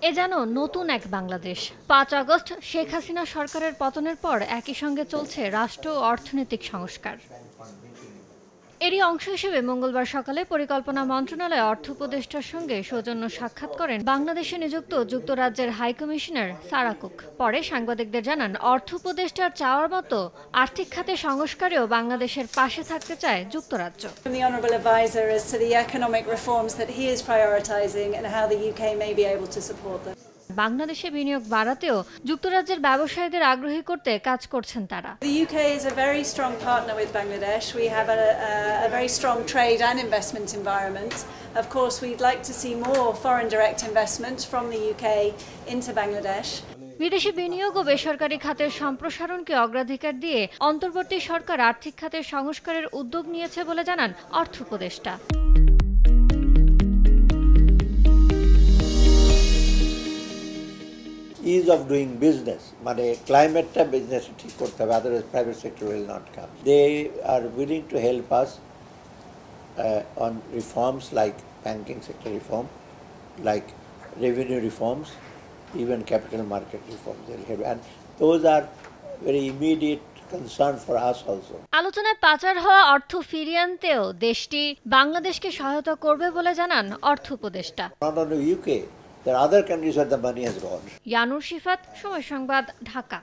এ যেন নতুন এক বাংলাদেশ। ৫ আগস্ট শেখ হাসিনা সরকারের পতনের পর একই সঙ্গে চলছে রাষ্ট্র ও অর্থনৈতিক সংস্কার। এরই অংশ হিসেবে মঙ্গলবার সকালে পরিকল্পনা মন্ত্রণালয়ে অর্থ উপদেষ্টার সঙ্গে সৌজন্য সাক্ষাৎ করেন বাংলাদেশে নিযুক্ত যুক্তরাজ্যের হাইকমিশনার সারা কুক। পরে সাংবাদিকদের জানান, অর্থ উপদেষ্টার চাওয়ার মতো আর্থিক খাতে সংস্কারেও বাংলাদেশের পাশে থাকতে চায় যুক্তরাজ্য। The Honourable Advisor as to the economic reforms that he is prioritising and how the UK may be able to support them. বাংলাদেশে বিনিয়োগ বাড়াতেও যুক্তরাজ্যের ব্যবসায়ীদের আগ্রহী করতে কাজ করছেন তারা। The UK is a very strong partner with Bangladesh. We have a very strong trade and investment environment. Of course, we'd like to see more foreign direct investment from the UK into Bangladesh. বিদেশি বিনিয়োগ ও বেসরকারি খাতের সম্প্রসারণকে অগ্রাধিকার দিয়ে অন্তর্বর্তী সরকার আর্থিক খাতের সংস্কারের উদ্যোগ নিয়েছে বলে জানান অর্থ উপদেষ্টা। Ease of doing business, মানে ক্লাইমেটটা বিজনেস ঠিক করতে হবে, otherwise private sector will not come. They are willing to help us on reforms like banking sector reform, like revenue reforms, even capital market reforms they'll help, and those are very immediate concern for us also. আলোচনায় পাচার হওয়া অর্থ ফিরিয়ে আনতেও দেশটি বাংলাদেশকে সহায়তা করবে বলে জানান অর্থ উপদেষ্টা। Not only UK, there are other countries where the money has gone. Yanur Shifat, সময় সংবাদ, ঢাকা।